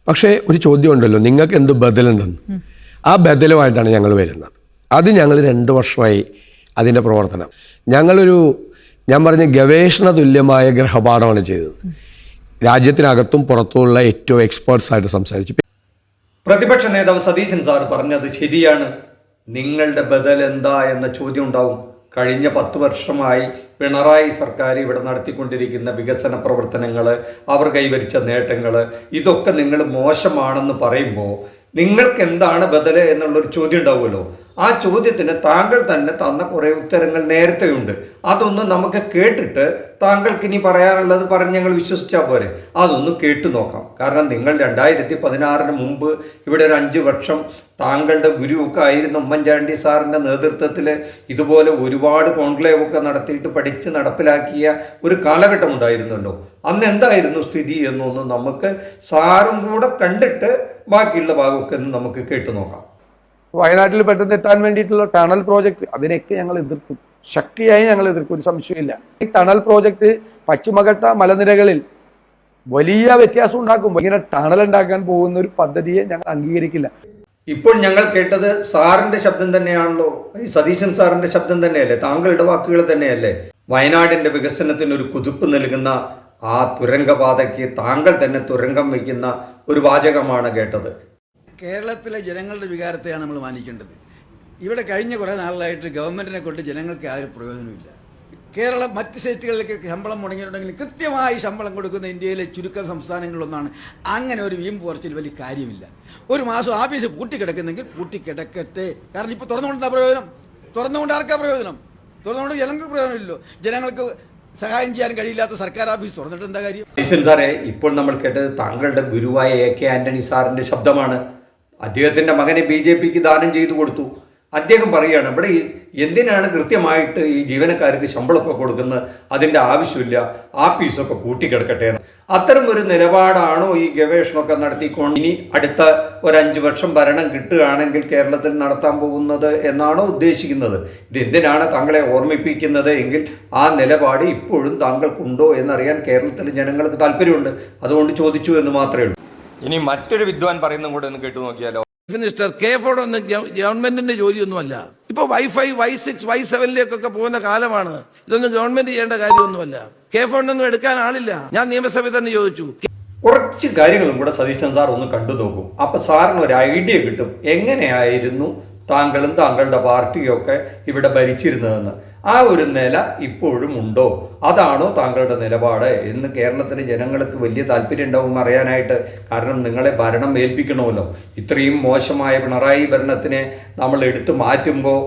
പക്ഷേ ഒരു ചോദ്യം ഉണ്ടല്ലോ, നിങ്ങൾക്ക് എന്ത് ബദലുണ്ടെന്ന്. ആ ബദലുമായിട്ടാണ് ഞങ്ങൾ വരുന്നത്. അത് ഞങ്ങൾ 2 വർഷമായി അതിൻ്റെ പ്രവർത്തനം. ഞാൻ പറഞ്ഞ ഗവേഷണ തുല്യമായ ഗൃഹപാഠമാണ് ചെയ്തത്. രാജ്യത്തിനകത്തും പുറത്തുമുള്ള ഏറ്റവും എക്സ്പേർട്സായിട്ട് സംസാരിച്ചു. പ്രതിപക്ഷ നേതാവ് സതീശൻ സാർ പറഞ്ഞത് ശരിയാണ്. നിങ്ങളുടെ ബദൽ എന്താ എന്ന ചോദ്യം ഉണ്ടാവും. കഴിഞ്ഞ 10 വർഷമായി പിണറായി സർക്കാർ ഇവിടെ നടത്തിക്കൊണ്ടിരിക്കുന്ന വികസന പ്രവർത്തനങ്ങൾ, അവർ കൈവരിച്ച നേട്ടങ്ങൾ, ഇതൊക്കെ നിങ്ങൾ മോശമാണെന്ന് പറയുമ്പോൾ നിങ്ങൾക്ക് എന്താണ് ബദല് എന്നുള്ളൊരു ചോദ്യം ഉണ്ടാവുമല്ലോ. ആ ചോദ്യത്തിന് താങ്കൾ തന്നെ തന്ന കുറേ ഉത്തരങ്ങൾ നേരത്തെയുണ്ട്. അതൊന്ന് നമുക്ക് കേട്ടിട്ട് താങ്കൾക്ക് ഇനി പറയാനുള്ളത് പറഞ്ഞ് ഞങ്ങൾ വിശ്വസിച്ചാൽ പോരെ. അതൊന്ന് കേട്ടു നോക്കാം. കാരണം നിങ്ങൾ 2016 മുമ്പ് ഇവിടെ ഒരു 5 വർഷം താങ്കളുടെ ഗുരുവൊക്കെ ആയിരുന്ന ഉമ്മൻചാണ്ടി സാറിൻ്റെ നേതൃത്വത്തിൽ ഇതുപോലെ ഒരുപാട് കോൺക്ലേവ് ഒക്കെ നടത്തിയിട്ട് പഠിച്ച് നടപ്പിലാക്കിയ ഒരു കാലഘട്ടം ഉണ്ടായിരുന്നല്ലോ. അന്ന് എന്തായിരുന്നു സ്ഥിതി എന്നൊന്ന് നമുക്ക് സാറും കൂടെ കണ്ടിട്ട് ബാക്കിയുള്ള ഭാഗമൊക്കെ ഒന്ന് നമുക്ക് കേട്ടു നോക്കാം. വയനാട്ടിൽ പെട്ടെന്ന് എത്താൻ വേണ്ടിയിട്ടുള്ള ടണൽ പ്രോജക്റ്റ്, അതിനെയൊക്കെ ഞങ്ങൾ എതിർക്കും, ശക്തിയായി ഞങ്ങൾ എതിർക്കും, ഒരു സംശയമില്ല. ഈ ടണൽ പ്രോജക്റ്റ് പശ്ചിമഘട്ട മലനിരകളിൽ വലിയ വ്യത്യാസം ഉണ്ടാക്കും. ഇങ്ങനെ ടണൽ ഉണ്ടാക്കാൻ പോകുന്ന ഒരു പദ്ധതിയെ ഞങ്ങൾ അംഗീകരിക്കില്ല. ഇപ്പോൾ ഞങ്ങൾ കേട്ടത് സാറിന്റെ ശബ്ദം തന്നെയാണല്ലോ, ഈ സതീശൻ സാറിന്റെ ശബ്ദം തന്നെയല്ലേ, താങ്കളുടെ വാക്കുകൾ തന്നെയല്ലേ. വയനാടിന്റെ വികസനത്തിന് ഒരു കുതിപ്പ് നൽകുന്ന ആ തുരങ്കപാതയ്ക്ക് താങ്കൾ തന്നെ തുരങ്കം വയ്ക്കുന്ന ഒരു വാചകമാണ് കേട്ടത്. കേരളത്തിലെ ജനങ്ങളുടെ വികാരത്തെയാണ് നമ്മൾ മാനിക്കേണ്ടത്. ഇവിടെ കഴിഞ്ഞ കുറേ നാളുകളായിട്ട് ഗവൺമെൻറ്റിനെ കൊണ്ട് ജനങ്ങൾക്ക് യാതൊരു പ്രയോജനമില്ല. കേരളം മറ്റ് സ്റ്റേറ്റുകളിലേക്ക് ശമ്പളം മുടങ്ങിയിട്ടുണ്ടെങ്കിൽ കൃത്യമായി ശമ്പളം കൊടുക്കുന്ന ഇന്ത്യയിലെ ചുരുക്കം സംസ്ഥാനങ്ങളിലൊന്നാണ്. അങ്ങനെ ഒരു വീമ്പ് കുറച്ചിൽ വലിയ കാര്യമില്ല. ഒരു മാസം ആഫീസ് പൂട്ടിക്കിടക്കുന്നെങ്കിൽ പൂട്ടിക്കിടക്കട്ടെ. കാരണം ഇപ്പോൾ തുറന്നുകൊണ്ടാ പ്രയോജനം? തുറന്നുകൊണ്ട് ആർക്കാ പ്രയോജനം? തുറന്നുകൊണ്ട് ജനങ്ങൾക്ക് പ്രയോജനമില്ലല്ലോ. ജനങ്ങൾക്ക് സഹായം ചെയ്യാൻ കഴിയില്ലാത്ത സർക്കാർ ഓഫീസ് തുറന്നിട്ട് എന്താ കാര്യം? സതീശൻ സാറേ, ഇപ്പോൾ നമ്മൾ കേട്ടത് താങ്കളുടെ ഗുരുവായ AK ആന്റണി സാറിന്റെ ശബ്ദമാണ്. അദ്ദേഹത്തിന്റെ മകനെ BJPക്ക് ദാനം ചെയ്തു കൊടുത്തു. അദ്ദേഹം പറയുകയാണ്, ഇവിടെ എന്തിനാണ് കൃത്യമായിട്ട് ഈ ജീവനക്കാർക്ക് ശമ്പളമൊക്കെ കൊടുക്കുന്നത്? അതിൻ്റെ ആവശ്യമില്ല, ആഫീസൊക്കെ പൂട്ടിക്കിടക്കട്ടെ എന്ന്. അത്തരം ഒരു നിലപാടാണോ ഈ ഗവേഷണമൊക്കെ നടത്തിക്കൊണ്ട് ഇനി അടുത്ത ഒരു 5 വർഷം ഭരണം കിട്ടുകയാണെങ്കിൽ കേരളത്തിൽ നടത്താൻ പോകുന്നത് എന്നാണോ ഉദ്ദേശിക്കുന്നത്? ഇത് എന്തിനാണ് താങ്കളെ ഓർമ്മിപ്പിക്കുന്നത് എങ്കിൽ ആ നിലപാട് ഇപ്പോഴും താങ്കൾക്കുണ്ടോ എന്നറിയാൻ കേരളത്തിലെ ജനങ്ങൾക്ക് താല്പര്യമുണ്ട്. അതുകൊണ്ട് ചോദിച്ചു എന്ന് മാത്രമേ ഉള്ളൂ. ഇനി മറ്റൊരു വിദ്വാൻ പറയുന്നതും കൂടെ ഒന്ന് കേട്ടു നോക്കിയാലോ. മിനിസ്റ്റർ K4 ഒന്നും ഗവൺമെന്റിന്റെ ജോലിയൊന്നുമല്ല. ഇപ്പൊ Y5, Y6, Y7ലേക്കൊക്കെ പോകുന്ന കാലമാണ്. ഇതൊന്നും ഗവൺമെന്റ് ചെയ്യേണ്ട കാര്യമൊന്നുമല്ല. K4 ഒന്നും എടുക്കാൻ ആളില്ല. ഞാൻ നിയമസഭയിൽ തന്നെ ചോദിച്ചു. കുറച്ച് കാര്യങ്ങളും കൂടെ സതീശൻ സാർ ഒന്ന് കണ്ടു നോക്കൂ. അപ്പൊ സാറിന് ഒരു ഐഡിയ കിട്ടും എങ്ങനെയായിരുന്നു താങ്കളും താങ്കളുടെ പാർട്ടിയൊക്കെ ഇവിടെ ഭരിച്ചിരുന്നതെന്ന്. ആ ഒരു നില ഇപ്പോഴും ഉണ്ടോ? അതാണോ താങ്കളുടെ നിലപാട് എന്ന് കേരളത്തിലെ ജനങ്ങൾക്ക് വലിയ താല്പര്യം ഉണ്ടാവും അറിയാനായിട്ട്. കാരണം നിങ്ങളെ ഭരണം ഏൽപ്പിക്കണമല്ലോ. ഇത്രയും മോശമായ പിണറായി ഭരണത്തിനെ നമ്മൾ എടുത്തു മാറ്റുമ്പോൾ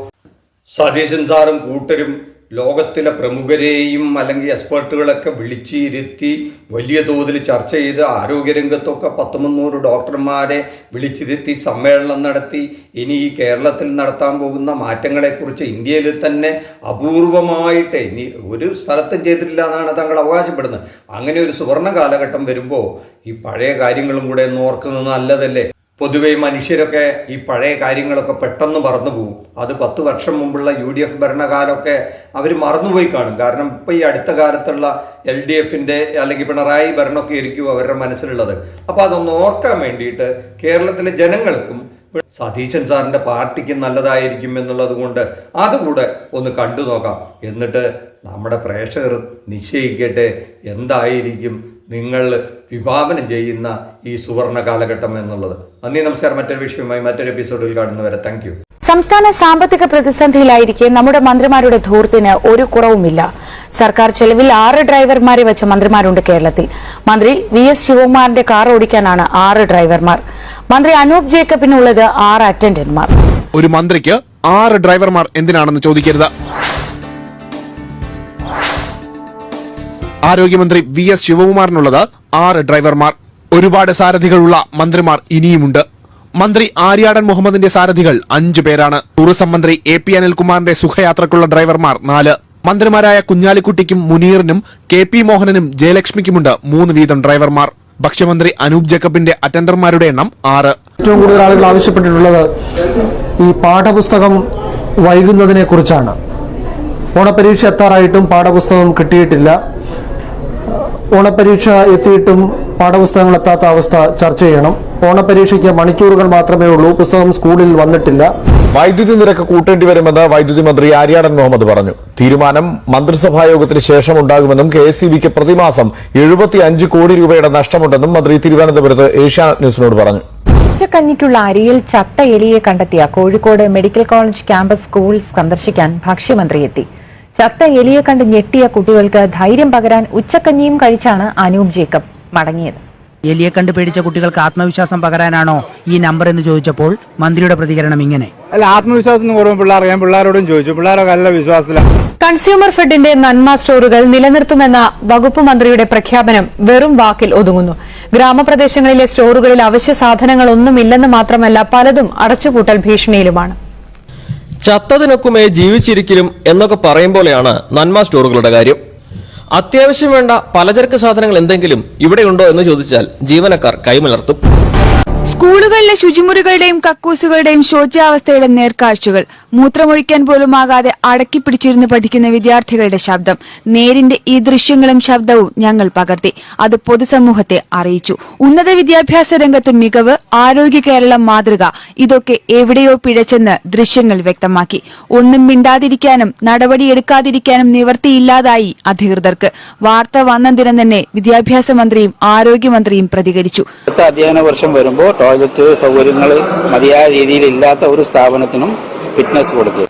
സതീശൻ സാറും കൂട്ടരും ലോകത്തിലെ പ്രമുഖരെയും അല്ലെങ്കിൽ എക്സ്പേർട്ടുകളൊക്കെ വിളിച്ചിരുത്തി വലിയ തോതിൽ ചർച്ച ചെയ്ത് ആരോഗ്യരംഗത്തൊക്കെ 100-300 ഡോക്ടർമാരെ വിളിച്ചിരുത്തി സമ്മേളനം നടത്തി. ഇനി ഈ കേരളത്തിൽ നടത്താൻ പോകുന്ന മാറ്റങ്ങളെക്കുറിച്ച് ഇന്ത്യയിൽ തന്നെ അപൂർവമായിട്ട് ഇനി ഒരു സ്ഥലത്തും ചെയ്തിട്ടില്ല എന്നാണ് താങ്കൾ അവകാശപ്പെടുന്നത്. അങ്ങനെ ഒരു സുവർണ കാലഘട്ടം വരുമ്പോൾ ഈ പഴയ കാര്യങ്ങളും കൂടെ ഒന്ന് ഓർക്കുന്നത് നല്ലതല്ലേ? പൊതുവെ മനുഷ്യരൊക്കെ ഈ പഴയ കാര്യങ്ങളൊക്കെ പെട്ടെന്ന് മറന്നു പോകും. അത് 10 വർഷം മുമ്പുള്ള UDF ഭരണകാലമൊക്കെ അവർ മറന്നുപോയി കാണും. കാരണം ഇപ്പോൾ ഈ അടുത്ത കാലത്തുള്ള LDFന്റെ അല്ലെങ്കിൽ പിണറായി ഭരണമൊക്കെ ആയിരിക്കും അവരുടെ മനസ്സിലുള്ളത്. അപ്പോൾ അതൊന്ന് ഓർക്കാൻ വേണ്ടിയിട്ട് കേരളത്തിലെ ജനങ്ങൾക്കും സതീശൻ സാറിൻ്റെ പാർട്ടിക്ക് നല്ലതായിരിക്കും എന്നുള്ളത് കൊണ്ട് അതുകൂടെ ഒന്ന് കണ്ടു നോക്കാം. എന്നിട്ട് നമ്മുടെ പ്രേക്ഷകർ നിശ്ചയിക്കട്ടെ എന്തായിരിക്കും നിങ്ങൾ വിഭാവനം ചെയ്യുന്ന ഈ സുവർണ കാലഘട്ടം എന്നുള്ളത്. നന്ദി, നമസ്കാരം. മറ്റൊരു വിഷയവുമായി മറ്റൊരു എപ്പിസോഡിൽ കാണുന്നവരെ താങ്ക് യു. സംസ്ഥാന സാമ്പത്തിക പ്രതിസന്ധിയിലായിരിക്കെ നമ്മുടെ മന്ത്രിമാരുടെ ധൂർത്തിന് ഒരു കുറവുമില്ല. സർക്കാർ ചെലവിൽ 6 ഡ്രൈവർമാരെ വെച്ച മന്ത്രിമാരുണ്ട് കേരളത്തിൽ. മന്ത്രി VS ശിവകുമാറിന്റെ കാർ ഓടിക്കാനാണ് 6 ഡ്രൈവർമാർ. മന്ത്രി അനൂപ് ജേക്കബിനുള്ളത് 6 അറ്റൻഡന്റുമാർ. ഒരു മന്ത്രിക്ക് 6 ഡ്രൈവർമാർ എന്തിനാണെന്ന് ചോദിക്കരുത്. ആരോഗ്യമന്ത്രി VS ശിവകുമാറിനുള്ളത് 6 ഡ്രൈവർമാർ. ഒരുപാട് സാരഥികളുള്ള മന്ത്രിമാർ ഇനിയുമുണ്ട്. മന്ത്രി ആര്യാടൻ മുഹമ്മദിന്റെ സാരഥികൾ 5 പേരാണ്. ടൂറിസം മന്ത്രി AP അനിൽകുമാറിന്റെ സുഖയാത്രക്കുള്ള ഡ്രൈവർമാർ 4. മന്ത്രിമാരായ കുഞ്ഞാലിക്കുട്ടിക്കും മുനീറിനും KP മോഹനനും ജയലക്ഷ്മിക്കുമുണ്ട് 3 വീതം ഡ്രൈവർമാർ. ഭക്ഷ്യമന്ത്രി അനൂപ് ജേക്കബിന്റെ അറ്റൻഡർമാരുടെ എണ്ണം 6. ഏറ്റവും കൂടുതൽ ആളുകൾ ആവശ്യപ്പെട്ടിട്ടുള്ളത് ഈ പാഠപുസ്തകം വൈകുന്നതിനെ കുറിച്ചാണ്. ഓണപരീക്ഷ എത്താറായിട്ടും പാഠപുസ്തകം കിട്ടിയിട്ടില്ല. ഓണപരീക്ഷ എത്തിയിട്ടും പാഠപുസ്തകങ്ങൾ എത്താത്ത അവസ്ഥ ചർച്ച ചെയ്യണം. ഓണപരീക്ഷയ്ക്ക് മണിക്കൂറുകൾ മാത്രമേ ഉള്ളൂ, പുസ്തകം സ്കൂളിൽ വന്നിട്ടില്ല. വൈദ്യുതി നിരക്ക് കൂട്ടേണ്ടി വരുമെന്ന് വൈദ്യുതി മന്ത്രി ആര്യാടൻ മുഹമ്മദ് പറഞ്ഞു. തീരുമാനം മന്ത്രിസഭാ യോഗത്തിന് ശേഷം ഉണ്ടാകുമെന്നും KSEBിക്ക് പ്രതിമാസം 75 കോടി രൂപയുടെ നഷ്ടമുണ്ടെന്നും മന്ത്രി തിരുവനന്തപുരത്ത് ഏഷ്യാനെറ്റ് ന്യൂസിനോട് പറഞ്ഞു. ഉച്ചക്കഞ്ഞിക്കുള്ള അരിയിൽ ചത്ത എലിയെ കണ്ടെത്തിയ Kozhikode medical college campus school സന്ദർശിക്കാൻ ഭക്ഷ്യമന്ത്രി എത്തി. ചത്ത എലിയെ കണ്ട് ഞെട്ടിയ കുട്ടികൾക്ക് ധൈര്യം പകരാൻ ഉച്ചക്കഞ്ഞിയും കഴിച്ചാണ് അനൂപ് ജേക്കബ് മടങ്ങിയത്. എലിയെ കണ്ട് പേടിച്ച കുട്ടികൾക്ക് ആത്മവിശ്വാസം പകരാനാണോ ഈ നമ്പർ എന്ന് ചോദിച്ചപ്പോൾ മന്ത്രിയുടെ പ്രതികരണം ഇങ്ങനെ: അല്ല, ആത്മവിശ്വാസത്തിന് കുറവ് പിള്ളേർ, ഞാൻ പിള്ളേരോടും ചോദിച്ചു, പിള്ളേരൊക്കെ നല്ല വിശ്വാസത്തിലാണ്. കൺസ്യൂമർ ഫെഡിന്റെ നന്മ സ്റ്റോറുകൾ നിലനിർത്തുമെന്ന വകുപ്പ് മന്ത്രിയുടെ പ്രഖ്യാപനം വെറും വാക്കിൽ ഒതുങ്ങുന്നു. ഗ്രാമപ്രദേശങ്ങളിലെ സ്റ്റോറുകളിൽ അവശ്യ സാധനങ്ങളൊന്നുമില്ലെന്ന് മാത്രമല്ല, പലതും അടച്ചുപൂട്ടൽ ഭീഷണിയിലുമാണ്. ചത്തതിനൊക്കുമേ ജീവിച്ചിരിക്കലും എന്നൊക്കെ പറയും പോലെയാണ് നന്മ സ്റ്റോറുകളുടെ കാര്യം. അത്യാവശ്യം വേണ്ട പലചരക്ക് സാധനങ്ങൾ എന്തെങ്കിലും ഇവിടെയുണ്ടോ എന്ന് ചോദിച്ചാൽ ജീവനക്കാർ കൈമലർത്തും. സ്കൂളുകളിലെ ശുചിമുറികളുടെയും കക്കൂസുകളുടെയും ശോച്യാവസ്ഥയുടെ നേർക്കാഴ്ചകൾ, മൂത്രമൊഴിക്കാൻ പോലും ആകാതെ അടക്കിപ്പിടിച്ചിരുന്ന് പഠിക്കുന്ന വിദ്യാർത്ഥികളുടെ ശബ്ദം, നേരിന്റെ ഈ ദൃശ്യങ്ങളും ശബ്ദവും ഞങ്ങൾ പകർത്തി. അത് പൊതുസമൂഹത്തെ അറിയിച്ചു. ഉന്നത വിദ്യാഭ്യാസ രംഗത്ത് മികവ്, ആരോഗ്യ കേരളം മാതൃക, ഇതൊക്കെ എവിടെയോ പിഴച്ചെന്ന് ദൃശ്യങ്ങൾ വ്യക്തമാക്കി. ഒന്നും മിണ്ടാതിരിക്കാനും നടപടിയെടുക്കാതിരിക്കാനും നിവർത്തിയില്ലാതായി അധികൃതർക്ക്. വാർത്ത വന്ന ദിനം തന്നെ വിദ്യാഭ്യാസ മന്ത്രിയും ആരോഗ്യമന്ത്രിയും പ്രതികരിച്ചു. അടുത്ത അധ്യയന വർഷം വരുമ്പോൾ ടോയ്ലറ്റ് സൗകര്യങ്ങൾ മതിയായ രീതിയിൽ ഇല്ലാത്ത ഒരു സ്ഥാപനത്തിനും ഫിറ്റ്നസ് കൊടുക്കുക.